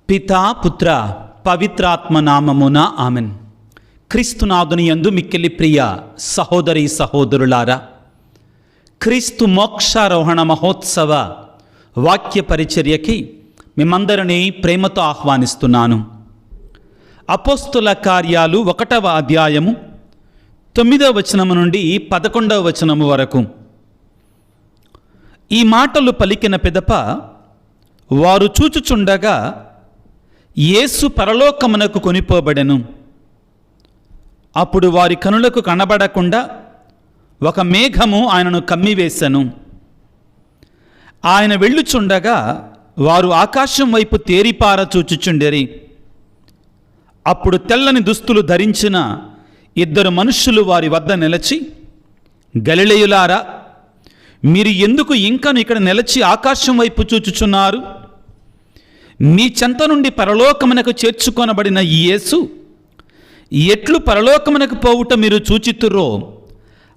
పితా పుత్ర పవిత్రాత్మ నామమున ఆమెన్. క్రీస్తునాథుని యందు మిక్కిలి ప్రియ సహోదరి సహోదరులారా, క్రీస్తు మోక్షారోహణ మహోత్సవ వాక్య పరిచర్యకి మిమ్మందరినీ ప్రేమతో ఆహ్వానిస్తున్నాను. అపోస్తుల కార్యాలు 1వ అధ్యాయము 9వ వచనము నుండి 11వ వచనము వరకు. ఈ మాటలు పలికిన పిదప వారు చూచుచుండగా యేసు పరలోకమునకు కొనిపోబడెను. అప్పుడు వారి కనులకు కనబడకుండా ఒక మేఘము ఆయనను కమ్మివేశను. ఆయన వెళ్ళుచుండగా వారు ఆకాశం వైపు తేరిపార చూచుచుండెరి. అప్పుడు తెల్లని దుస్తులు ధరించిన 2 మనుష్యులు వారి వద్ద నిలిచి, గలిలయులారా, మీరు ఎందుకు ఇంకను ఇక్కడ నిలిచి ఆకాశం వైపు చూచుచున్నారు? మీ చెంత నుండి పరలోకమునకు చేర్చుకొనబడిన ఈ యేసు ఎట్లు పరలోకమునకు పోవుట మీరు చూచితురో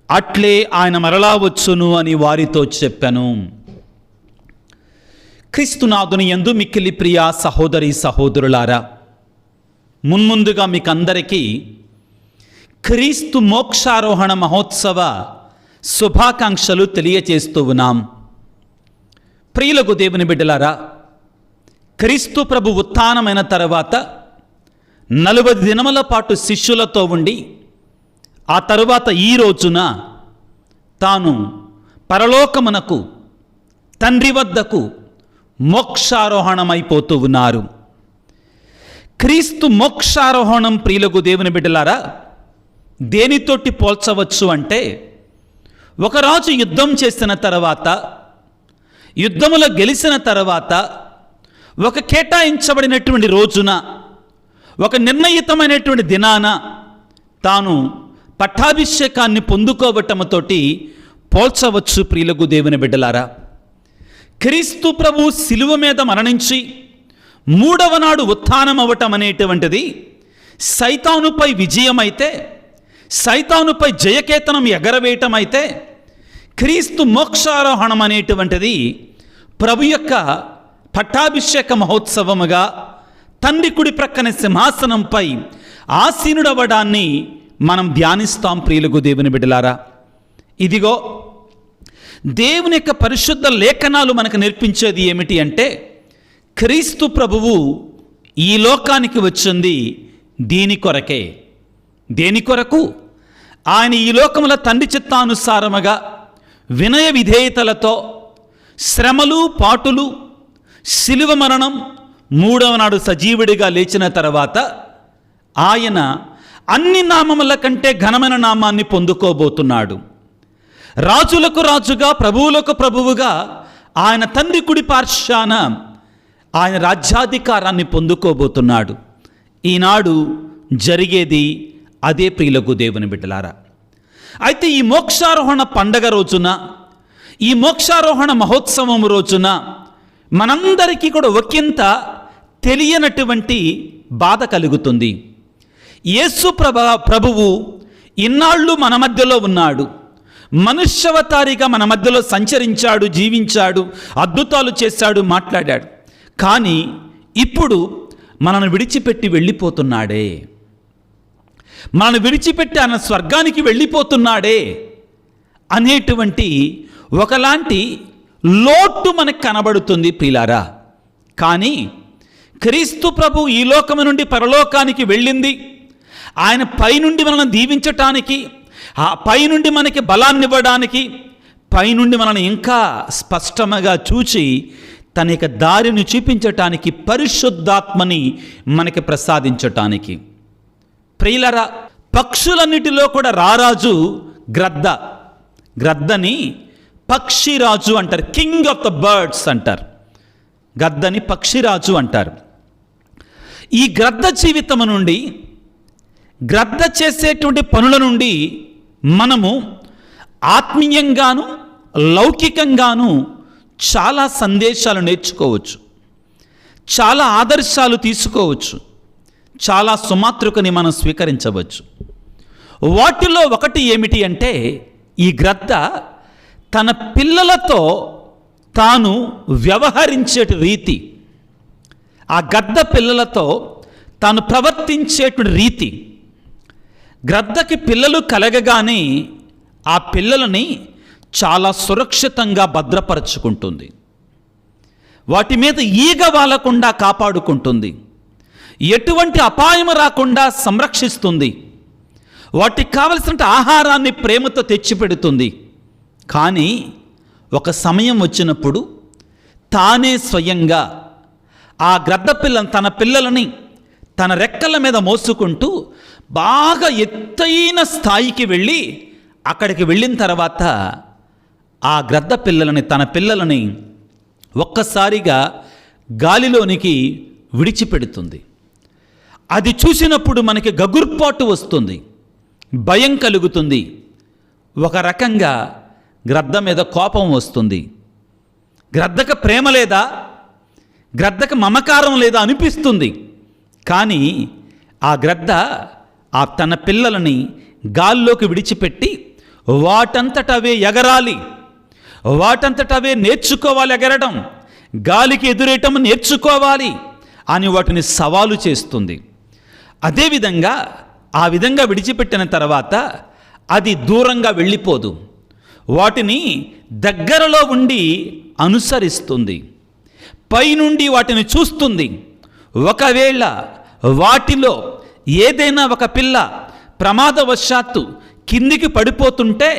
అట్లే ఆయన మరలా వచ్చును అని వారితో చెప్పాను. క్రీస్తునాథుని యందు మిక్కిలి ప్రియ సహోదరి సహోదరులారా, మున్ముందుగా మీకందరికీ క్రీస్తు మోక్షారోహణ మహోత్సవ శుభాకాంక్షలు తెలియచేస్తూ ఉన్నాం. ప్రియులకు దేవుని బిడ్డలారా, క్రీస్తు ప్రభు ఉత్థానమైన తర్వాత 40 దినముల పాటు శిష్యులతో ఉండి ఆ తరువాత ఈ రోజున తాను పరలోకమునకు తండ్రి వద్దకు మోక్షారోహణమైపోతూ ఉన్నారు. క్రీస్తు మోక్షారోహణం ప్రియులకు దేవుని బిడ్డలారా దేనితోటి పోల్చవచ్చు అంటే, ఒక రాజు యుద్ధం చేసిన తర్వాత, యుద్ధములో గెలిచిన తర్వాత, ఒక కేటాయించబడినటువంటి రోజున, ఒక నిర్ణయితమైనటువంటి దినాన తాను పట్టాభిషేకాన్ని పొందుకోవటంతోటి పోల్చవచ్చు. ప్రియులకు దేవుని బిడ్డలారా, క్రీస్తు ప్రభు శిలువ మీద మరణించి 3వ నాడు ఉత్థానం అవ్వటం అనేటువంటిది సైతానుపై విజయమైతే, సైతానుపై జయకేతనం ఎగరవేయటం అయితే, క్రీస్తు మోక్షారోహణం అనేటువంటిది ప్రభు యొక్క పట్టాభిషేక మహోత్సవముగా తండ్రి కుడి ప్రక్కన సింహాసనంపై ఆసీనుడవ్వడాన్ని మనం ధ్యానిస్తాం. ప్రియులకు దేవుని బిడ్డలారా, ఇదిగో దేవుని యొక్క పరిశుద్ధ లేఖనాలు మనకు నేర్పించేది ఏమిటి అంటే, క్రీస్తు ప్రభువు ఈ లోకానికి వచ్చింది దీని కొరకే. దేని కొరకు? ఆయన ఈ లోకముల తండ్రి చిత్తానుసారముగా వినయ విధేయతలతో శ్రమలు పాటులు, శిలువ మరణం, 3వ నాడు సజీవుడిగా లేచిన తర్వాత ఆయన అన్ని నామముల కంటే ఘనమైన నామాన్ని పొందుకోబోతున్నాడు. రాజులకు రాజుగా, ప్రభువులకు ప్రభువుగా ఆయన తండ్రి కుడి పార్శ్వాన ఆయన రాజ్యాధికారాన్ని పొందుకోబోతున్నాడు. ఈనాడు జరిగేది అదే. ప్రియులకు దేవుని బిడ్డలారా, అయితే ఈ మోక్షారోహణ పండగ రోజున, ఈ మోక్షారోహణ మహోత్సవం రోజున మనందరికీ కూడా ఒకంత తెలియనటువంటి బాధ కలుగుతుంది. యేసు ప్రభువు ఇన్నాళ్ళు మన మధ్యలో ఉన్నాడు, మనుష్యవతారిగా మన మధ్యలో సంచరించాడు, జీవించాడు, అద్భుతాలు చేశాడు, మాట్లాడాడు. కానీ ఇప్పుడు మనను విడిచిపెట్టి వెళ్ళిపోతున్నాడే, మనను విడిచిపెట్టి ఆయన స్వర్గానికి వెళ్ళిపోతున్నాడే అనేటువంటి ఒకలాంటి లోటు మనకు కనబడుతుంది ప్రియులారా. కానీ క్రీస్తు ప్రభు ఈ లోకము నుండి పరలోకానికి వెళ్ళింది ఆయన పైనుండి మనల్ని దీవించటానికి, ఆ పైనుండి మనకి బలాన్ని ఇవ్వడానికి, పైనుండి మనల్ని ఇంకా స్పష్టంగా చూచి తన యొక్క దారిని చూపించటానికి, పరిశుద్ధాత్మని మనకి ప్రసాదించటానికి. ప్రియులారా, పక్షులన్నిటిలో కూడా రారాజు గ్రద్ద. గ్రద్దని పక్షిరాజు అంటారు, కింగ్ ఆఫ్ ద బర్డ్స్ అంటారు. గద్దని పక్షిరాజు అంటారు. ఈ గ్రద్ద జీవితము నుండి, గ్రద్ద చేసేటువంటి పనుల నుండి మనము ఆత్మీయంగాను లౌకికంగాను చాలా సందేశాలు నేర్చుకోవచ్చు, చాలా ఆదర్శాలు తీసుకోవచ్చు, చాలా సుమాతృకని మనం స్వీకరించవచ్చు. వాటిలో ఒకటి ఏమిటి అంటే, ఈ గ్రద్ద తన పిల్లలతో తాను వ్యవహరించే రీతి, ఆ గద్ద పిల్లలతో తాను ప్రవర్తించేటువంటి రీతి, గ్రద్దకి పిల్లలు కలగగానే ఆ పిల్లలని చాలా సురక్షితంగా భద్రపరచుకుంటుంది. వాటి మీద ఈగ వాలకుండా కాపాడుకుంటుంది. ఎటువంటి అపాయం రాకుండా సంరక్షిస్తుంది. వాటికి కావలసిన ఆహారాన్ని ప్రేమతో తెచ్చిపెడుతుంది. కానీ ఒక సమయం వచ్చినప్పుడు తానే స్వయంగా ఆ గ్రద్ద తన పిల్లలని తన రెక్కల మీద మోసుకుంటూ బాగా ఎత్తైన స్థాయికి వెళ్ళి అక్కడికి వెళ్ళిన తర్వాత ఆ గ్రద్ద తన పిల్లలని ఒక్కసారిగా గాలిలోనికి విడిచిపెడుతుంది. అది చూసినప్పుడు మనకి గగుర్పాటు వస్తుంది, భయం కలుగుతుంది. ఒక రకంగా గ్రద్ద మీద కోపం వస్తుంది. గ్రద్దకు ప్రేమ లేదా, గ్రద్దకు మమకారం లేదా అనిపిస్తుంది. కానీ ఆ గ్రద్ద తన పిల్లలని గాల్లోకి విడిచిపెట్టి వాటంతటవే ఎగరాలి, వాటంతటవే నేర్చుకోవాలి, ఎగరడం, గాలికి ఎదురేయటం నేర్చుకోవాలి అని వాటిని సవాలు చేస్తుంది. అదేవిధంగా ఆ విధంగా విడిచిపెట్టిన తర్వాత అది దూరంగా వెళ్ళిపోదు, వాటిని దగ్గరలో ఉండి అనుసరిస్తుంది, పైనుండి వాటిని చూస్తుంది. ఒకవేళ వాటిలో ఏదైనా ఒక పిల్ల ప్రమాదవశాత్తు కిందికి పడిపోతుంటే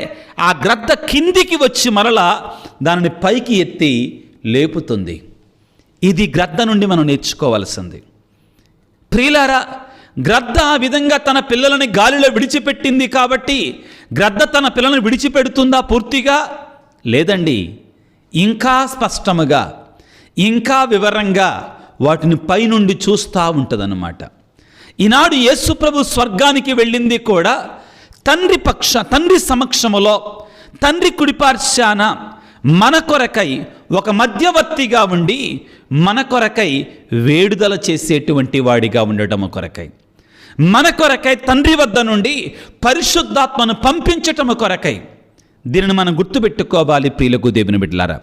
ఆ గ్రద్ద కిందికి వచ్చి మరలా దానిని పైకి ఎత్తి లేపుతుంది. ఇది గ్రద్ద నుండి మనం నేర్చుకోవాల్సింది. ప్రియులారా, గ్రద్ద ఆ విధంగా తన పిల్లలని గాలిలో విడిచిపెట్టింది కాబట్టి గ్రద్ద తన పిల్లలను విడిచిపెడుతుందా పూర్తిగా? లేదండి. ఇంకా స్పష్టముగా, ఇంకా వివరంగా వాటిని పైనుండి చూస్తూ ఉంటుందన్నమాట. ఈనాడు యేసుప్రభు స్వర్గానికి వెళ్ళింది కూడా తండ్రి సమక్షములో, తండ్రి కుడిపార్శ్వాన మన కొరకై ఒక మధ్యవర్తిగా ఉండి మన కొరకై వేడుదల చేసేటువంటి వాడిగా ఉండటము కొరకై, మన కొరకై తండ్రి వద్ద నుండి పరిశుద్ధాత్మను పంపించటము కొరకై. దీనిని మనం గుర్తుపెట్టుకోవాలి ప్రియులకు దేవుని బిడ్డలారా.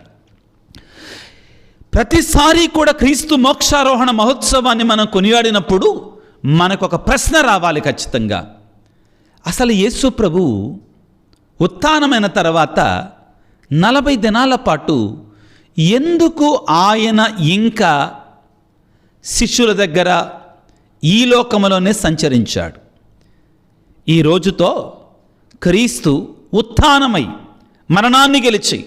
ప్రతిసారి కూడా క్రీస్తు మోక్షారోహణ మహోత్సవాన్ని మనం కొనియాడినప్పుడు మనకు ఒక ప్రశ్న రావాలి ఖచ్చితంగా. అసలు యేసు ప్రభు ఉత్థానమైన తర్వాత 40 దినాల పాటు ఎందుకు ఆయన ఇంకా శిష్యుల దగ్గర ఈ లోకములోనే సంచరించాడు? ఈ రోజుతో క్రీస్తు ఉత్థానమై మరణాన్ని గెలిచి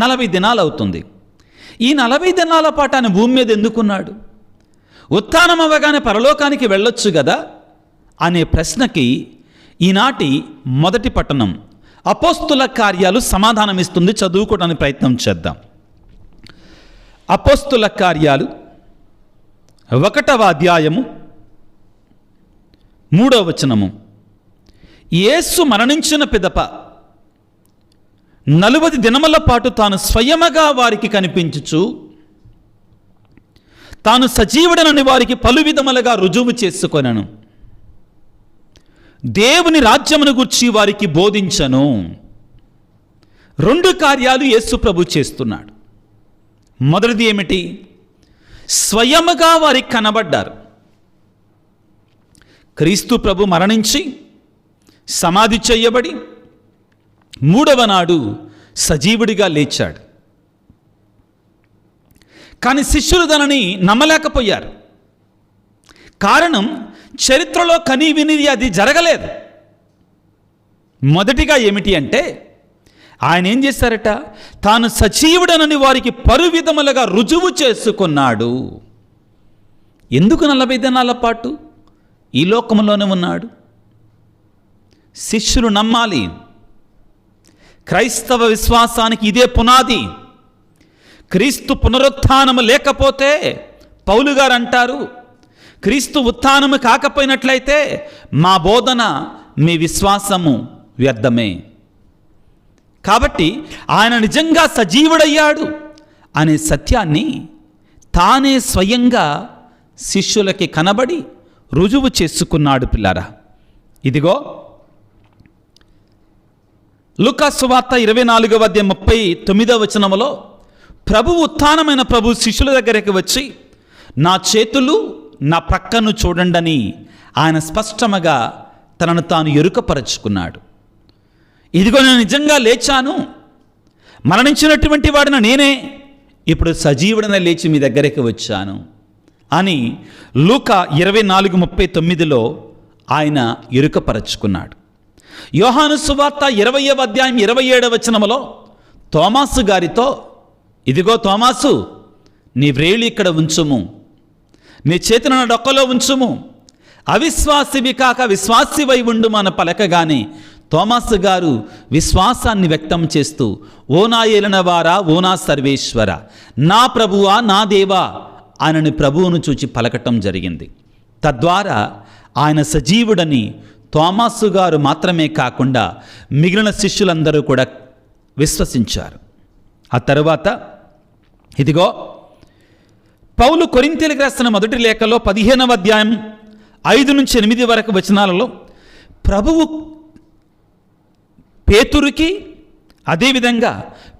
40 దినాలు అవుతుంది. ఈ 40 దినాల పాటు ఆయన భూమి మీద ఎందుకున్నాడు? ఉత్థానం అవ్వగానే పరలోకానికి వెళ్ళొచ్చు కదా అనే ప్రశ్నకి ఈనాటి మొదటి పట్టణం అపోస్తుల కార్యాలు సమాధానమిస్తుంది. చదువుకోవడానికి ప్రయత్నం చేద్దాం. అపోస్తుల కార్యాలు 1వ అధ్యాయము 3వ వచనము. యేసు మరణించిన పిదప 40 దినముల పాటు తాను స్వయముగా వారికి కనిపించుచు తాను సజీవుడనని వారికి పలు విధములుగా రుజువు చేసుకొనెను. దేవుని రాజ్యమును గూర్చి వారికి బోధించను. 2 కార్యాలు యేసు ప్రభు చేస్తున్నాడు. మొదటిది ఏమిటి? స్వయముగా వారికి కనబడ్డారు. క్రీస్తు ప్రభు మరణించి సమాధి చేయబడి 3వ నాడు సజీవుడిగా లేచాడు. కానీ శిష్యులు దానిని నమ్మలేకపోయారు. కారణం, చరిత్రలో కని వినిది అది జరగలేదు. మొదటిగా ఏమిటి అంటే, ఆయన ఏం చేశారట? తాను సజీవుడనని వారికి పలు విధములుగా రుజువు చేసుకున్నాడు. ఎందుకు 40 దినాల పాటు ఈ లోకంలోనే ఉన్నాడు? శిష్యులు నమ్మాలి. క్రైస్తవ విశ్వాసానికి ఇదే పునాది. క్రీస్తు పునరుత్థానము లేకపోతే పౌలు గారు అంటారు, క్రీస్తు ఉత్థానము కాకపోయినట్లయితే మా బోధన, మీ విశ్వాసము వ్యర్థమే. కాబట్టి ఆయన నిజంగా సజీవుడయ్యాడు అనే సత్యాన్ని తానే స్వయంగా శిష్యులకి కనబడి రుజువు చేసుకున్నాడు. పిల్లారా, ఇదిగో లూకా సువార్త 24వ అధ్యాయం 39వ వచనములో ప్రభు ఉత్థానమైన ప్రభు శిష్యుల దగ్గరికి వచ్చి నా చేతులు నా ప్రక్కను చూడండని ఆయన స్పష్టముగా తనను తాను ఎరుకపరచుకున్నాడు. ఇదిగో నేను నిజంగా లేచాను, మరణించినటువంటి వాడిన నేనే ఇప్పుడు సజీవుడన లేచి మీ దగ్గరికి వచ్చాను అని లూకా 24:39 ఆయన ఎరుకపరచుకున్నాడు. యోహాను సువార్త 20వ అధ్యాయం 27వ వచనములో తోమాసు గారితో, ఇదిగో తోమాసు, నీ వ్రేలి ఇక్కడ ఉంచుము, నీ చేతిని నా డొక్కలో ఉంచుము, అవిశ్వాసివి కాక విశ్వాసివై ఉండు మన పలకగానే తోమాసు గారు విశ్వాసాన్ని వ్యక్తం చేస్తూ, ఓ నా ఏలినవారా, ఓ నా సర్వేశ్వర, నా ప్రభువా, నా దేవా ఆయనని ప్రభువును చూచి పలకటం జరిగింది. తద్వారా ఆయన సజీవుడని తోమాసు గారు మాత్రమే కాకుండా మిగిలిన శిష్యులందరూ కూడా విశ్వసించారు. ఆ తరువాత ఇదిగో పౌలు కొరింథీయులకు రాసిన మొదటి లేఖలో 15వ అధ్యాయం 5-8 వరకు వచనాలలో ప్రభువు పేతురుకి అదేవిధంగా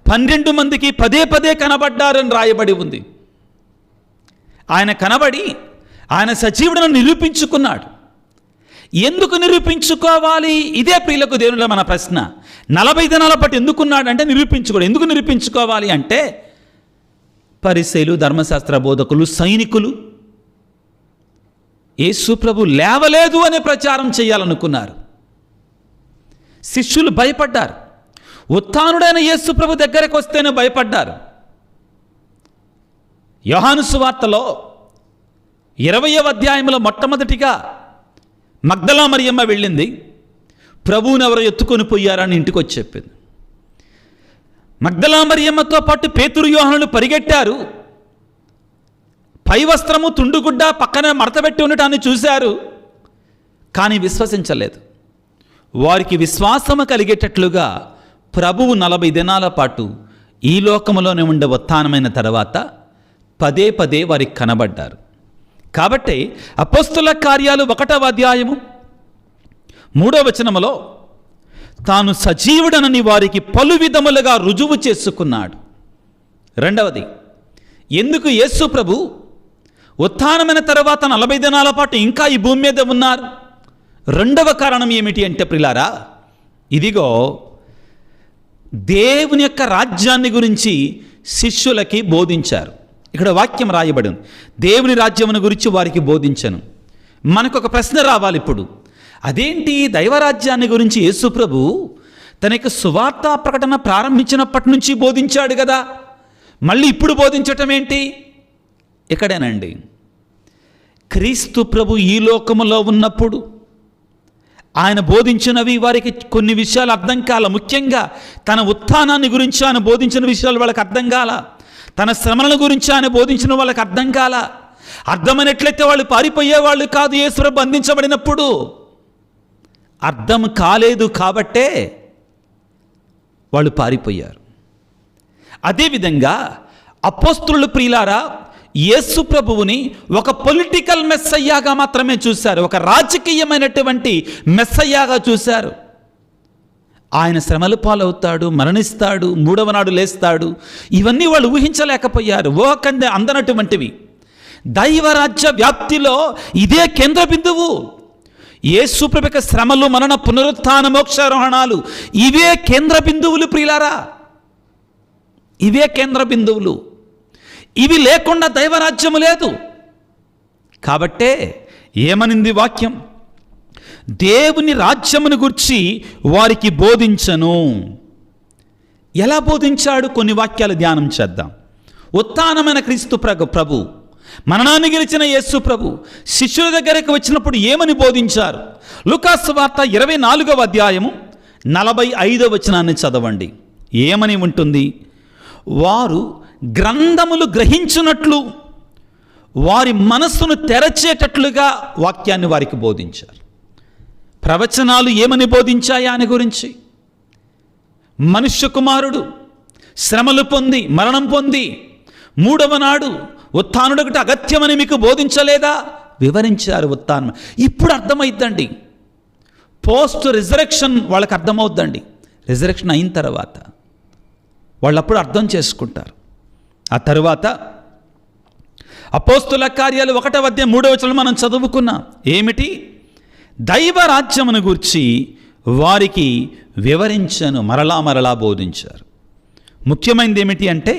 12 మందికి పదే పదే కనబడ్డారని రాయబడి ఉంది. ఆయన కనబడి ఆయన సజీవుడను నిరూపించుకున్నాడు. ఎందుకు నిరూపించుకోవాలి? ఇదే ప్రియులకు దేవునిలో మన ప్రశ్న. 40 దినాల పాటు ఎందుకున్నాడు అంటే నిరూపించుకోడు. ఎందుకు నిరూపించుకోవాలి అంటే పరిసయ్యులు, ధర్మశాస్త్ర బోధకులు, సైనికులు యేసు ప్రభు లేవలేదు అనే ప్రచారం చేయాలనుకున్నారు. శిష్యులు భయపడ్డారు. ఉత్థానుడైన యేసు ప్రభు దగ్గరకు వస్తేనే భయపడ్డారు. యోహాను సువార్తలో 20వ అధ్యాయంలో మొట్టమొదటిగా మగ్దలా మరియమ్మ వెళ్ళింది, ప్రభువుని ఎవరో ఎత్తుకొని పోయారని ఇంటికి వచ్చి చెప్పింది. మగ్దలా మరియమ్మతో పాటు పేతురు, యోహానులు పరిగెట్టారు. పై వస్త్రము తుండుగుడ్డ పక్కనే మడతబెట్టి ఉండటాన్ని చూశారు, కానీ విశ్వసించలేదు. వారికి విశ్వాసము కలిగేటట్లుగా ప్రభువు 40 దినాల పాటు ఈ లోకములోనే ఉండే ఉత్థానమైన తర్వాత పదే పదే వారికి కనబడ్డారు. కాబట్టి అపోస్తుల కార్యాలు 1వ అధ్యాయము 3వ వచనములో తాను సజీవుడనని వారికి పలు విధములుగా రుజువు చేసుకున్నాడు. రెండవది, ఎందుకు యేసు ప్రభు ఉత్థానమైన తర్వాత 40 దినాల పాటు ఇంకా ఈ భూమి మీద ఉన్నారు? రెండవ కారణం ఏమిటి అంటే ప్రియులారా, ఇదిగో దేవుని యొక్క రాజ్యాన్ని గురించి శిష్యులకి బోధించారు. ఇక్కడ వాక్యం రాయబడి ఉంది, దేవుని రాజ్యమును గురించి వారికి బోధించను. మనకు ఒక ప్రశ్న రావాలి ఇప్పుడు. అదేంటి, దైవరాజ్యాన్ని గురించి యేసు ప్రభు తన యొక్క సువార్త ప్రకటన ప్రారంభించినప్పటి నుంచి బోధించాడు కదా, మళ్ళీ ఇప్పుడు బోధించటం ఏంటి? ఇక్కడేనండి, క్రీస్తు ప్రభు ఈ లోకములో ఉన్నప్పుడు ఆయన బోధించినవి వారికి కొన్ని విషయాలు అర్థం కాల. ముఖ్యంగా తన ఉత్థానాన్ని గురించి ఆయన బోధించిన విషయాలు వాళ్ళకి అర్థం కాల. తన శ్రమల గురించి ఆయన బోధించిన వాళ్ళకి అర్థం కాల. అర్థమైనట్లయితే వాళ్ళు పారిపోయేవాళ్ళు కాదు. యేసు ప్రభు బంధించబడినప్పుడు అర్థం కాలేదు కాబట్టే వాళ్ళు పారిపోయారు. అదేవిధంగా అపోస్తులు ప్రియులారా యేసు ప్రభువుని ఒక పొలిటికల్ మెస్సయ్యాగా మాత్రమే చూశారు, ఒక రాజకీయమైనటువంటి మెస్సయ్యాగా చూశారు. ఆయన శ్రమల పాలవుతాడు, మరణిస్తాడు, 3వ నాడు లేస్తాడు, ఇవన్నీ వాళ్ళు ఊహించలేకపోయారు. ఊహకందే అందనటువంటివి. దైవరాజ్య వ్యాప్తిలో ఇదే కేంద్ర బిందువు. యేసు ప్రభు యొక్క శ్రమలు, మరణ, పునరుత్థాన, మోక్షారోహణాలు ఇవే కేంద్ర బిందువులు ప్రియులారా, ఇవే కేంద్ర బిందువులు. ఇవి లేకుండా దైవరాజ్యము లేదు. కాబట్టే ఏమనింది వాక్యం? దేవుని రాజ్యమును గురించి వారికి బోధించను. ఎలా బోధించాడు? కొన్ని వాక్యాలు ధ్యానం చేద్దాం. ఉత్థానమైన క్రీస్తు ప్రభు, మరణాన్ని గెలిచిన యేసు ప్రభు శిష్యుల దగ్గరకు వచ్చినప్పుడు ఏమని బోధించారు? లూకాసు వార్త 24వ అధ్యాయము 45వ వచనాన్ని చదవండి. ఏమని ఉంటుంది? వారు గ్రంథములు గ్రహించున్నట్లు వారి మనస్సును తెరచేటట్లుగా వాక్యాన్ని వారికి బోధించారు. ప్రవచనాలు ఏమని బోధించాయి ఆయన గురించి? మనుష్య కుమారుడు శ్రమలు పొంది, మరణం పొంది, 3వ నాడు ఉత్థానుడొకటి అగత్యమని మీకు బోధించలేదా? వివరించారు ఉత్థానం. ఇప్పుడు అర్థమైద్దండి. పోస్ట్ రిజరెక్షన్ వాళ్ళకి అర్థమవుద్దండి. రిజరెక్షన్ అయిన తర్వాత వాళ్ళప్పుడు అర్థం చేసుకుంటారు. ఆ తరువాత అపోస్తుల కార్యాలు 1వ అధ్యాయం 3వ వచనం మనం చదువుకున్నాం. ఏమిటి? దైవ రాజ్యమును గూర్చి వారికి వివరించను, మరలా బోధించారు. ముఖ్యమైనది ఏమిటి అంటే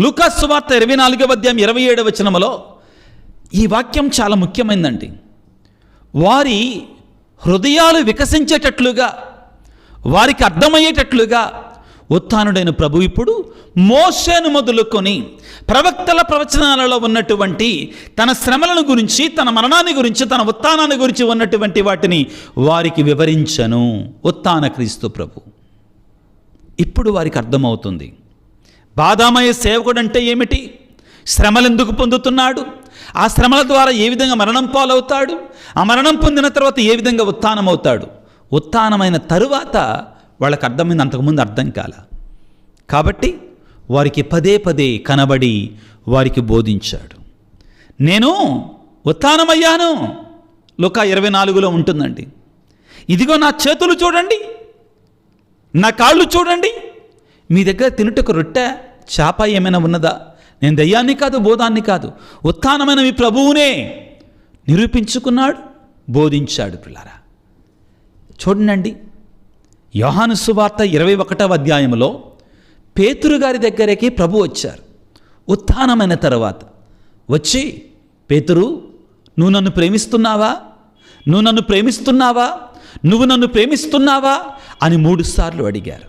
లూకా సువార్త 24వ అధ్యాయం 27వ వచనములో ఈ వాక్యం చాలా ముఖ్యమైనదండి. వారి హృదయాలు వికసించేటట్లుగా, వారికి అర్థమయ్యేటట్లుగా ఉత్థానుడైన ప్రభు ఇప్పుడు మోషేను మొదలుకొని ప్రవక్తల ప్రవచనాలలో ఉన్నటువంటి తన శ్రమలను గురించి, తన మరణాన్ని గురించి, తన ఉత్థానాన్ని గురించి ఉన్నటువంటి వాటిని వారికి వివరించను. ఉత్థాన క్రీస్తు ప్రభు ఇప్పుడు వారికి అర్థమవుతుంది. బాధామయ సేవకుడు అంటే ఏమిటి, శ్రమలు ఎందుకు పొందుతున్నాడు, ఆ శ్రమల ద్వారా ఏ విధంగా మరణం పాలవుతాడు, ఆ మరణం పొందిన తర్వాత ఏ విధంగా ఉత్థానం అవుతాడు. ఉత్థానమైన తరువాత వాళ్ళకి అర్థమైంది, అంతకుముందు అర్థం కాల. కాబట్టి వారికి పదే కనబడి వారికి బోధించాడు. నేను ఉత్థానమయ్యాను, లూకా 24లో ఉంటుందండి. ఇదిగో నా చేతులు చూడండి, నా కాళ్ళు చూడండి, మీ దగ్గర తినుటకు రొట్టె చేప ఏమైనా ఉన్నదా? నేను దయ్యాన్ని కాదు, భూతాన్ని కాదు, ఉత్థానమైన మీ ప్రభువునే నిరూపించుకున్నాడు, బోధించాడు. పిల్లారా చూడండి, యోహాను సువార్త 21వ అధ్యాయంలో పేతురు గారి దగ్గరికి ప్రభు వచ్చారు. ఉత్థానమైన తర్వాత వచ్చి, పేతురు, నువ్వు నన్ను ప్రేమిస్తున్నావా, నువ్వు నన్ను ప్రేమిస్తున్నావా, నువ్వు నన్ను ప్రేమిస్తున్నావా అని 3 సార్లు అడిగారు.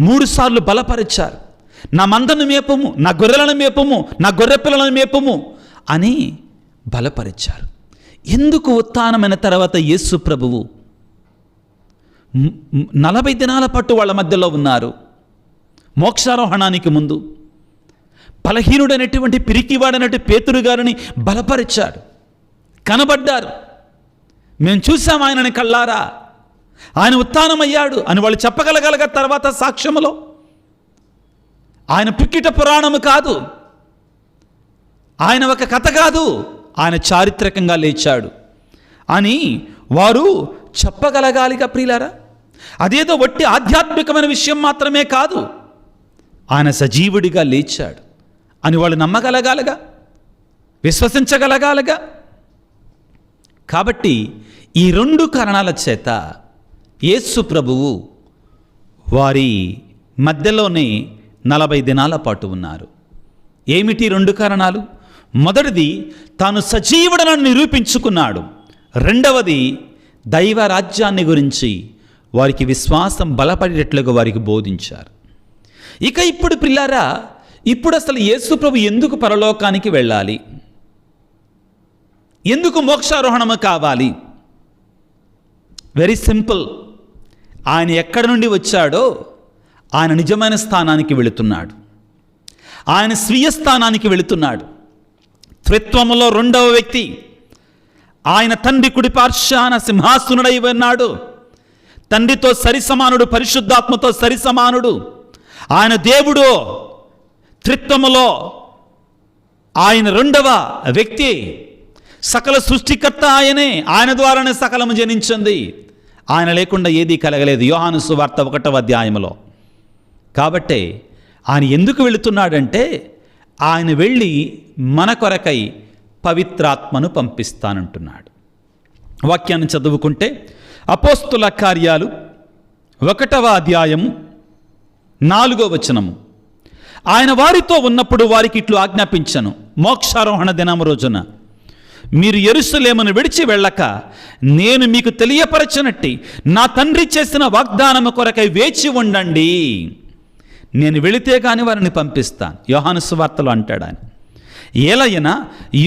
3 సార్లు బలపరిచారు. నా మందను మేపము, నా గొర్రెలను మేపము, నా గొర్రె పిల్లలను మేపము అని బలపరిచారు. ఎందుకు ఉత్థానమైన తర్వాత యేసు ప్రభువు 40 దినాల పాటు వాళ్ళ మధ్యలో ఉన్నారు. మోక్షారోహణానికి ముందు బలహీనుడైనటువంటి పిరికివాడైనటువంటి పేతురు గారిని బలపరిచాడు. కనబడ్డారు, మేము చూసాం ఆయనని కళ్ళారా, ఆయన ఉత్థానమయ్యాడు అని వాళ్ళు చెప్పగలగలగా తర్వాత సాక్ష్యములో ఆయన పుక్కిట పురాణము కాదు, ఆయన ఒక కథ కాదు, ఆయన చారిత్రకంగా లేచాడు అని వారు చెప్పగలగాలిగా ప్రియులారా. అదేదో వట్టి ఆధ్యాత్మికమైన విషయం మాత్రమే కాదు, ఆయన సజీవుడిగా లేచాడు అని వాళ్ళు నమ్మగలగాలిగా, విశ్వసించగలగాలిగా. కాబట్టి ఈ 2 కారణాల చేత యేసు ప్రభువు వారి మధ్యలోనే 40 దినాల పాటు ఉన్నారు. ఏమిటి 2 కారణాలు? మొదటిది, తాను సజీవుడనని నిరూపించుకున్నాడు. రెండవది, దైవ రాజ్యాన్ని గురించి వారికి విశ్వాసం బలపడేటట్లుగా వారికి బోధించారు. ఇక ఇప్పుడు పిల్లారా, ఇప్పుడు అసలు యేసు ప్రభు ఎందుకు పరలోకానికి వెళ్ళాలి, ఎందుకు మోక్షారోహణము కావాలి? Very simple. ఆయన ఎక్కడి నుండి వచ్చాడో ఆయన నిజమైన స్థానానికి వెళుతున్నాడు, ఆయన స్వీయ స్థానానికి వెళుతున్నాడు. త్రిత్వములో 2వ వ్యక్తి ఆయన తండ్రి కుడి పార్శ్వాన సింహాసనుడై ఉన్నాడు. తండ్రితో సరిసమానుడు, పరిశుద్ధాత్మతో సరిసమానుడు. ఆయన దేవుడు. త్రిత్వములో ఆయన 2వ వ్యక్తి. సకల సృష్టికర్త ఆయనే, ఆయన ద్వారానే సకలము జనించింది. ఆయన లేకుండా ఏదీ కలగలేదు, యోహాను సువార్త 1వ అధ్యాయంలో. కాబట్టి ఆయన ఎందుకు వెళుతున్నాడంటే, ఆయన వెళ్ళి మన కొరకై పవిత్రాత్మను పంపిస్తానంటున్నాడు. వాక్యాన్ని చదువుకుంటే అపోస్తుల కార్యాలు 1వ అధ్యాయము 4వ వచనము. ఆయన వారితో ఉన్నప్పుడు వారికి ఇట్లు ఆజ్ఞాపించను, మోక్షారోహణ దినము రోజున మీరు యెరూషలేమును విడిచి వెళ్ళక నేను మీకు తెలియపరచనట్టి నా తండ్రి చేసిన వాగ్దానము కొరకై వేచి ఉండండి. నేను వెళితే కానీ వారిని పంపిస్తాను. యోహాను సువార్తలో అంటాడు ఆయన. ఏలైనా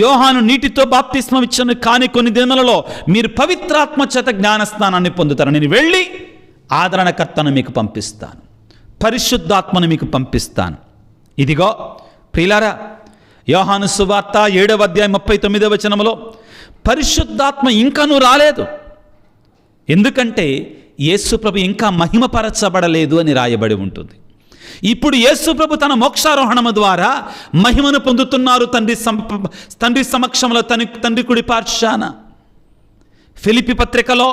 యోహాను నీటితో బాప్తిస్మం ఇచ్చను, కానీ కొన్ని దినములలో మీరు పవిత్రాత్మ చేత జ్ఞానస్నానాన్ని పొందుతారు. నేను వెళ్ళి ఆదరణకర్తను మీకు పంపిస్తాను, పరిశుద్ధాత్మను మీకు పంపిస్తాను. ఇదిగో ప్రియులారా, యోహాను సువార్త 7వ అధ్యాయం 39వ వచనములో పరిశుద్ధాత్మ ఇంకానూ రాలేదు, ఎందుకంటే యేసు ప్రభు ఇంకా మహిమపరచబడలేదు అని రాయబడి ఉంటుంది. ఇప్పుడు యేసు ప్రభు తన మోక్షారోహణము ద్వారా మహిమను పొందుతున్నారు తండ్రి సమక్షంలో, తండ్రి కుడి పార్శ్వాన. ఫిలిప్పీ పత్రికలో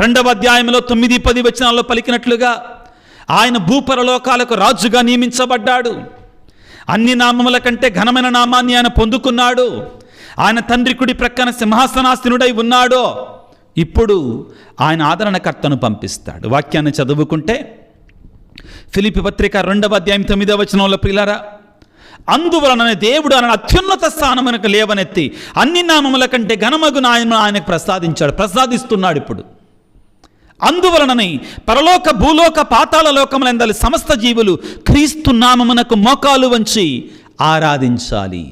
2వ అధ్యాయంలో 9-10 వచనాల్లో పలికినట్లుగా ఆయన భూపరలోకాలకు రాజుగా నియమించబడ్డాడు. అన్ని నామముల కంటే ఘనమైన నామాన్ని ఆయన పొందుకున్నాడు. ఆయన తండ్రి కుడి ప్రక్కన సింహాసనాసీనుడై ఉన్నాడో. ఇప్పుడు ఆయన ఆదరణకర్తను పంపిస్తాడు. వాక్యాన్ని చదువుకుంటే ఫిలిప్పీ పత్రిక 2వ అధ్యాయం 9వ వచనంలో, ప్రియులారా, అందువలన దేవుడు ఆయన అత్యున్నత స్థానమునకు లేవనెత్తి అన్ని నామముల కంటే ఘనమగు నామమును ఆయనకు ప్రసాదిస్తున్నాడు. ఇప్పుడు అందువలనని పరలోక భూలోక పాతాళ లోకములందలి సమస్త జీవులు క్రీస్తు నామమునకు మోకాలు వంచి ఆరాధించాలి.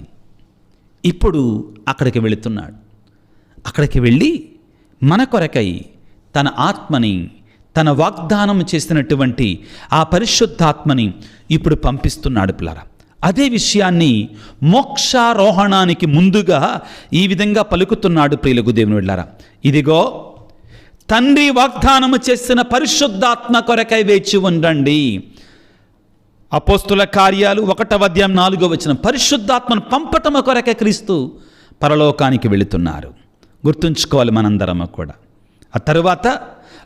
ఇప్పుడు అక్కడికి వెళుతున్నాడు. అక్కడికి వెళ్ళి మన కొరకై తన ఆత్మని, తన వాగ్దానం చేసినటువంటి ఆ పరిశుద్ధాత్మని ఇప్పుడు పంపిస్తున్నాడు. పిల్లరా, అదే విషయాన్ని మోక్షారోహణానికి ముందుగా ఈ విధంగా పలుకుతున్నాడు. ప్రియులకు దేవుని వెళ్ళారా, ఇదిగో తండ్రి వాగ్దానము చేసిన పరిశుద్ధాత్మ కొరకై వేచి ఉండండి. అపోస్తుల కార్యాలు 1వ అధ్యాయం 4వ వచనం, పరిశుద్ధాత్మను పంపటము కొరకే క్రీస్తు పరలోకానికి వెళుతున్నారు. గుర్తుంచుకోవాలి మనందరము కూడా. ఆ తరువాత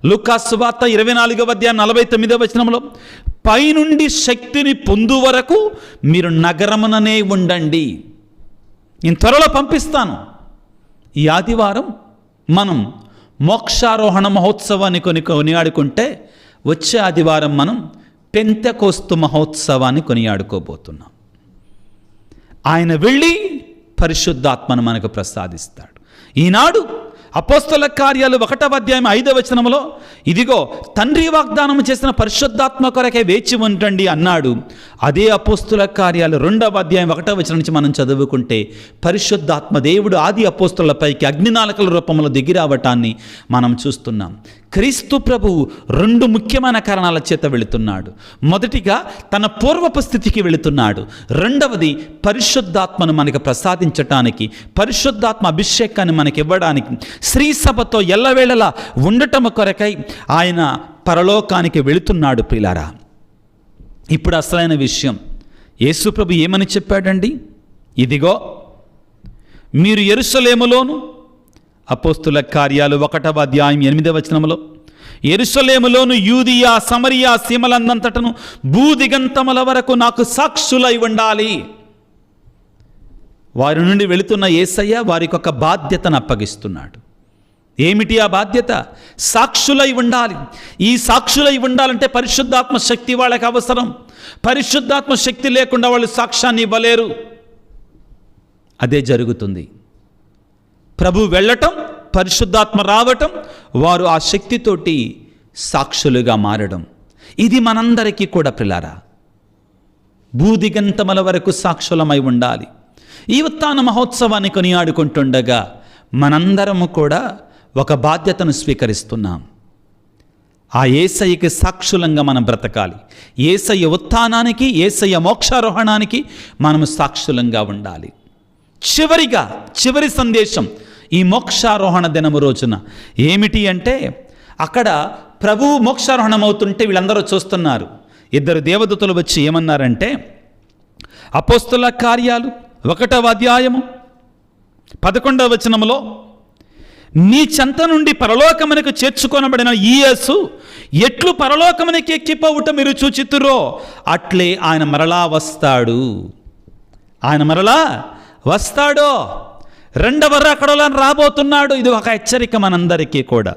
లూకా సువార్త 24వ అధ్యాయం 49వ వచనంలో, పైనుండి శక్తిని పొందు వరకు మీరు నగరముననే ఉండండి, నేను త్వరలో పంపిస్తాను. ఈ ఆదివారం మనం మోక్షారోహణ మహోత్సవాన్ని కొనియాడుకుంటే, వచ్చే ఆదివారం మనం పెంతెకోస్తు మహోత్సవాన్ని కొనియాడుకోబోతున్నాం. ఆయన వెళ్ళి పరిశుద్ధాత్మను మనకు ప్రసాదిస్తాడు. ఈనాడు అపోస్తల కార్యాలు 1వ అధ్యాయం 5వ వచనంలో, ఇదిగో తండ్రి వాగ్దానం చేసిన పరిశుద్ధాత్మ కొరకే వేచి ఉండండి అన్నాడు. అదే అపోస్తల కార్యాలు 2వ అధ్యాయం 1వ వచనం నుంచి మనం చదువుకుంటే, పరిశుద్ధాత్మ దేవుడు ఆది అపోస్తలపైకి అగ్నినాళికల రూపంలో దిగి రావటాన్ని మనం చూస్తున్నాం. క్రీస్తు ప్రభువు 2 ముఖ్యమైన కారణాల చేత వెళుతున్నాడు. మొదటిగా తన పూర్వపు స్థితికి వెళుతున్నాడు. రెండవది పరిశుద్ధాత్మను మనకు ప్రసాదించటానికి, పరిశుద్ధాత్మ అభిషేకాన్ని మనకి ఇవ్వడానికి, శ్రీ సభతో ఎల్లవేళలా ఉండటము కొరకై ఆయన పరలోకానికి వెళుతున్నాడు. ప్రియులారా, ఇప్పుడు అసలైన విషయం, యేసు ప్రభు ఏమని చెప్పాడండి? ఇదిగో మీరు యెరూషలేములోను, అపోస్తుల కార్యాలు 1వ అధ్యాయం 8వ వచనంలో, యెరూషలేములోను యూదియా సమరియా సీమలందంతటను భూదిగంతముల వరకు నాకు సాక్షులై ఉండాలి. వారి నుండి వెళుతున్న యేసయ్య వారికి ఒక బాధ్యతను అప్పగిస్తున్నాడు. ఏమిటి ఆ బాధ్యత? సాక్షులై ఉండాలి. ఈ సాక్షులై ఉండాలంటే పరిశుద్ధాత్మ శక్తి వాళ్ళకి అవసరం. పరిశుద్ధాత్మ శక్తి లేకుండా వాళ్ళు సాక్ష్యాన్ని ఇవ్వలేరు. అదే జరుగుతుంది. ప్రభు వెళ్ళటం, పరిశుద్ధాత్మ రావటం, వారు ఆ శక్తితోటి సాక్షులుగా మారడం, ఇది మనందరికీ కూడా ప్రియులారా భూదిగంతముల వరకు సాక్షులమై ఉండాలి. ఈ ఉత్థాన మహోత్సవాన్ని కొనియాడుకుంటుండగా మనందరము కూడా ఒక బాధ్యతను స్వీకరిస్తున్నాం. ఆ యేసయ్యకి సాక్షులంగా మనం బ్రతకాలి. యేసయ్య ఉత్థానానికి, యేసయ్య మోక్షారోహణానికి మనము సాక్షులంగా ఉండాలి. చివరి సందేశం ఈ మోక్షారోహణ దినము రోజున ఏమిటి అంటే, అక్కడ ప్రభువు మోక్షారోహణం అవుతుంటే వీళ్ళందరూ చూస్తున్నారు. 2 దేవదూతలు వచ్చి ఏమన్నారంటే, అపోస్తల కార్యాలు 1వ అధ్యాయము 11వ వచనములో, నీ చెంత నుండి పరలోకమునకు చేర్చుకొనబడిన ఈ యేసు ఎట్లు పరలోకమునకి ఎక్కిపోవుట మీరు చూచితురో అట్లే ఆయన మరలా వస్తాడు. ఆయన మరలా వస్తాడో, రెండవ రాకడలో రాబోతున్నాడు. ఇది ఒక హెచ్చరిక మనందరికీ కూడా.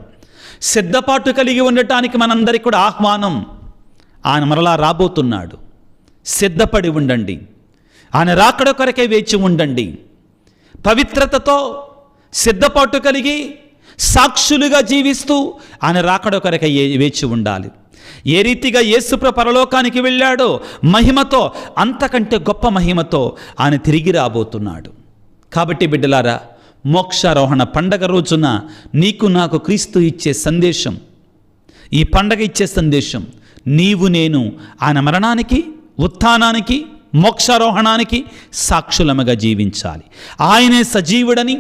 సిద్ధపాటు కలిగి ఉండటానికి మనందరికీ కూడా ఆహ్వానం. ఆయన మరలా రాబోతున్నాడు. సిద్ధపడి ఉండండి. ఆయన రాకడ కొరకే వేచి ఉండండి. పవిత్రతతో సిద్ధపాటు కలిగి సాక్షులుగా జీవిస్తూ ఆయన రాకడ కొరకే వేచి ఉండాలి. ఏ రీతిగా యేసుప్రభు పరలోకానికి వెళ్ళాడో మహిమతో, అంతకంటే గొప్ప మహిమతో ఆయన తిరిగి రాబోతున్నాడు. కాబట్టి బిడ్డలారా, మోక్షారోహణ పండగ రోజున నీకు నాకు క్రీస్తు ఇచ్చే సందేశం, ఈ పండగ ఇచ్చే సందేశం, నీవు నేను ఆయన మరణానికి, ఉత్థానానికి, మోక్షారోహణానికి సాక్షులముగా జీవించాలి. ఆయనే సజీవుడని,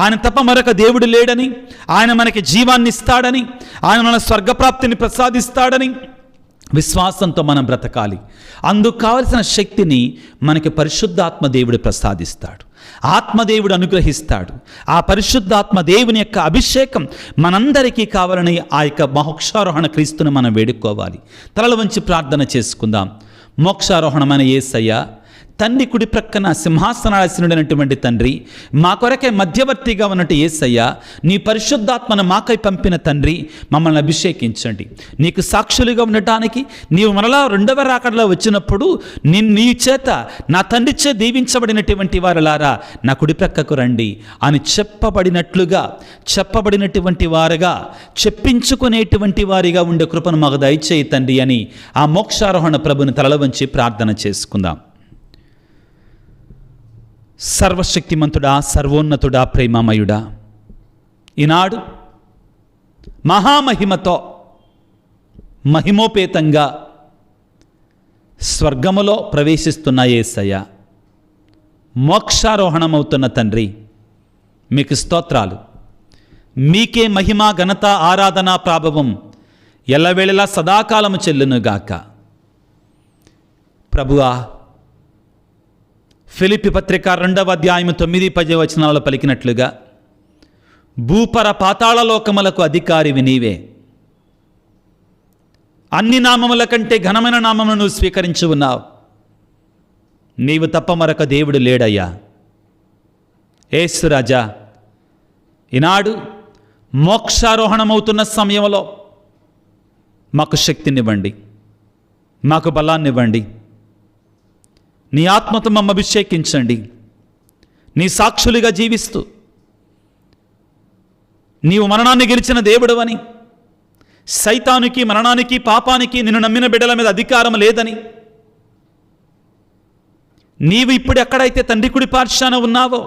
ఆయన తప్ప మరొక దేవుడు లేడని, ఆయన మనకి జీవాన్ని ఇస్తాడని, ఆయన మన స్వర్గప్రాప్తిని ప్రసాదిస్తాడని విశ్వాసంతో మనం బ్రతకాలి. అందుకు కావలసిన శక్తిని మనకి పరిశుద్ధాత్మ దేవుడు ప్రసాదిస్తాడు, ఆత్మదేవుడు అనుగ్రహిస్తాడు. ఆ పరిశుద్ధాత్మ దేవుని యొక్క అభిషేకం మనందరికీ కావాలని ఆ యొక్క మోక్షారోహణ క్రీస్తుని మనం వేడుకోవాలి. తలలు వంచి ప్రార్థన చేసుకుందాం. మోక్షారోహణమైన యేసయ్య, తండ్రి కుడి ప్రక్కన సింహాసనాసీనుడైనటువంటి తండ్రి, మా కొరకే మధ్యవర్తిగా ఉన్నట్టు యేసయ్య, నీ పరిశుద్ధాత్మను మాకై పంపిన తండ్రి, మమ్మల్ని అభిషేకించండి. నీకు సాక్షులుగా ఉండటానికి నీవు మరలా రెండవ రాకడలో వచ్చినప్పుడు నీ చేత నా తండ్రి చే దీవించబడినటువంటి వారులారా నా కుడి ప్రక్కకు రండి అని చెప్పబడినటువంటి వారుగా, చెప్పించుకునేటువంటి వారిగా ఉండే కృపను మాకు దయచేయి తండ్రి అని ఆ మోక్షారోహణ ప్రభుని తలల వంచి ప్రార్థన చేసుకుందాం. సర్వశక్తిమంతుడా, సర్వోన్నతుడా, ప్రేమమయుడా, ఈనాడు మహామహిమతో మహిమోపేతంగా స్వర్గములో ప్రవేశిస్తున్న యేసయ్య, మోక్షారోహణమవుతున్న తండ్రి, మీకు స్తోత్రాలు. మీకే మహిమ, ఘనత, ఆరాధన, ప్రాభవం ఎల్లవేళలా సదాకాలము చెల్లునుగాక. ప్రభువా, ఫిలిప్పీ పత్రిక 2వ అధ్యాయము 9-10 వచనాలలో పలికినట్లుగా భూపర పాతాళ లోకములకు అధికారివి నీవే. అన్ని నామముల కంటే ఘనమైన నామమును నువ్వు స్వీకరించి ఉన్నావు. నీవు తప్ప మరొక దేవుడు లేడయ్యా. యేసు రాజా, ఈనాడు మోక్షారోహణమవుతున్న సమయంలో మాకు శక్తినివ్వండి, మాకు బలాన్నివ్వండి. నీ ఆత్మతో మమ్మ అభిషేకించండి. నీ సాక్షులుగా జీవిస్తూ నీవు మరణాన్ని గెలిచిన దేవుడవని, సైతానికి, మరణానికి, పాపానికి నిన్ను నమ్మిన బిడ్డల మీద అధికారం లేదని, నీవు ఇప్పుడు ఎక్కడైతే తండ్రి కుడి పార్శ్వాన ఉన్నావో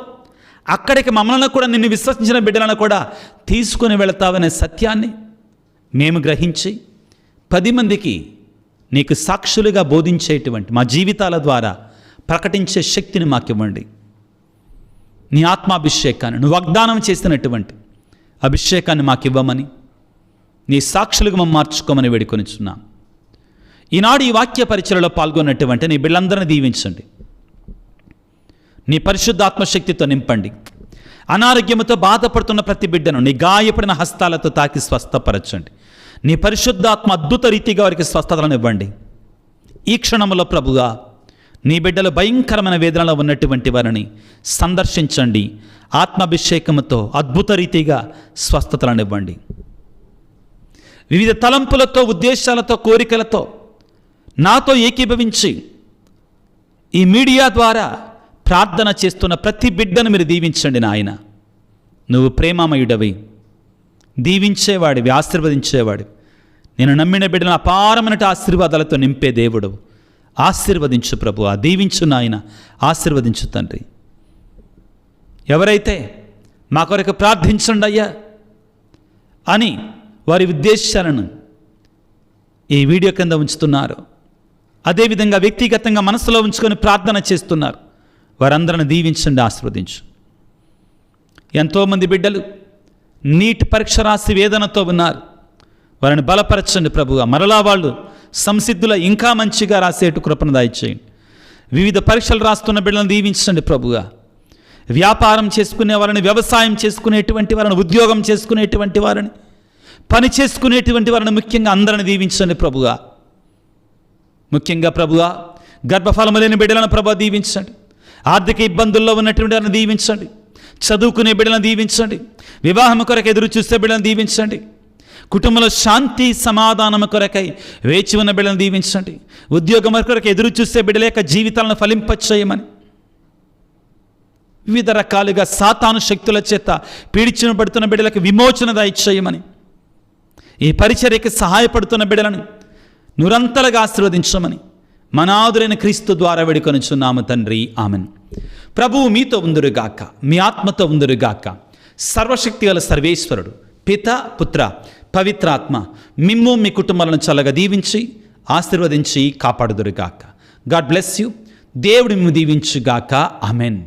అక్కడికి మమ్మల్ని కూడా, నిన్ను విశ్వసించిన బిడ్డలను కూడా తీసుకుని వెళతావనే సత్యాన్ని మేము గ్రహించి 10 మందికి నీకు సాక్షులుగా బోధించేటువంటి మా జీవితాల ద్వారా ప్రకటించే శక్తిని మాకివ్వండి. నీ ఆత్మాభిషేకాన్ని, నువ్వు వాగ్దానం చేసినటువంటి అభిషేకాన్ని మాకివ్వమని, నీ సాక్షులుగా మమ్మల్ని మార్చుకోమని వేడుకొనిచున్నాం. ఈనాడు ఈ వాక్య పరిచయలో పాల్గొన్నటువంటి నీ బిడ్డలందరినీ దీవించండి. నీ పరిశుద్ధాత్మశక్తితో నింపండి. అనారోగ్యంతో బాధపడుతున్న ప్రతి బిడ్డను నీ గాయపడిన హస్తాలతో తాకి స్వస్థపరచండి. నీ పరిశుద్ధాత్మ అద్భుత రీతిగా వారికి స్వస్థతలను ఇవ్వండి. ఈ క్షణంలో ప్రభుగా నీ బిడ్డలు భయంకరమైన వేదనలో ఉన్నటువంటి వారిని సందర్శించండి. ఆత్మాభిషేకంతో అద్భుత రీతిగా స్వస్థతలను ఇవ్వండి. వివిధ తలంపులతో, ఉద్దేశాలతో, కోరికలతో నాతో ఏకీభవించి ఈ మీడియా ద్వారా ప్రార్థన చేస్తున్న ప్రతి బిడ్డను మీరు దీవించండి నాయన. నువ్వు ప్రేమమయుడవి, దీవించేవాడివి, ఆశీర్వదించేవాడివి. నేను నమ్మిన బిడ్డను అపారమైన ఆశీర్వాదాలతో నింపే దేవుడు. ఆశీర్వదించు ప్రభు, దీవించు నాయన, ఆశీర్వదించు తండ్రి. ఎవరైతే మా కొరకు ప్రార్థించండి అయ్యా అని వారి ఉద్దేశాలను ఈ వీడియో కింద ఉంచుతున్నారు, అదేవిధంగా వ్యక్తిగతంగా మనసులో ఉంచుకొని ప్రార్థన చేస్తున్నారు, వారందరిని దీవించండి, ఆశీర్వదించు. ఎంతోమంది బిడ్డలు నీట్ పరీక్ష రాసి వేదనతో ఉన్నారు, వారిని బలపరచండి ప్రభుగా. మరలా వాళ్ళు సంసిద్ధుల ఇంకా మంచిగా రాసేటు కృపను దయచేయండి. వివిధ పరీక్షలు రాస్తున్న బిడ్డలను దీవించండి ప్రభుగా. వ్యాపారం చేసుకునే వారిని, వ్యవసాయం చేసుకునేటువంటి వారిని, ఉద్యోగం చేసుకునేటువంటి వారిని, పని చేసుకునేటువంటి వారిని, ముఖ్యంగా అందరిని దీవించండి ప్రభుగా. ముఖ్యంగా ప్రభుగా గర్భఫలము లేని బిడ్డలను ప్రభు దీవించండి. ఆర్థిక ఇబ్బందుల్లో ఉన్నటువంటి వారిని దీవించండి. చదువుకునే బిడ్డలను దీవించండి. వివాహం కొరకు ఎదురు చూసే బిడ్డలను దీవించండి. కుటుంబంలో శాంతి సమాధానం కొరకై వేచి ఉన్న బిడ్డలను దీవించండి. ఉద్యోగం కొరకు ఎదురు చూసే బిడ్డల యొక్క జీవితాలను ఫలింపచేయమని, వివిధ రకాలుగా సాతాను శక్తుల చేత పీడించబడుతున్న బిడ్డలకు విమోచన దయచేయమని, ఈ పరిచర్యకి సహాయపడుతున్న బిడ్డలను నిరంతరంగా ఆశీర్వదించమని మనాదురైన క్రీస్తు ద్వారా వేడుకొనుచున్నాము తండ్రి, ఆమెన్. ప్రభువు మీతో ఉందురుగాక, మీ ఆత్మతో ఉందురుగాక. సర్వశక్తి గల సర్వేశ్వరుడు పిత, పుత్ర, పవిత్రాత్మ మిమ్ము మీ కుటుంబాలను చల్లగా దీవించి ఆశీర్వదించి కాపాడుదురుగాక. God bless you. దేవుడు మిమ్ము దీవించుగాక. ఆమెన్.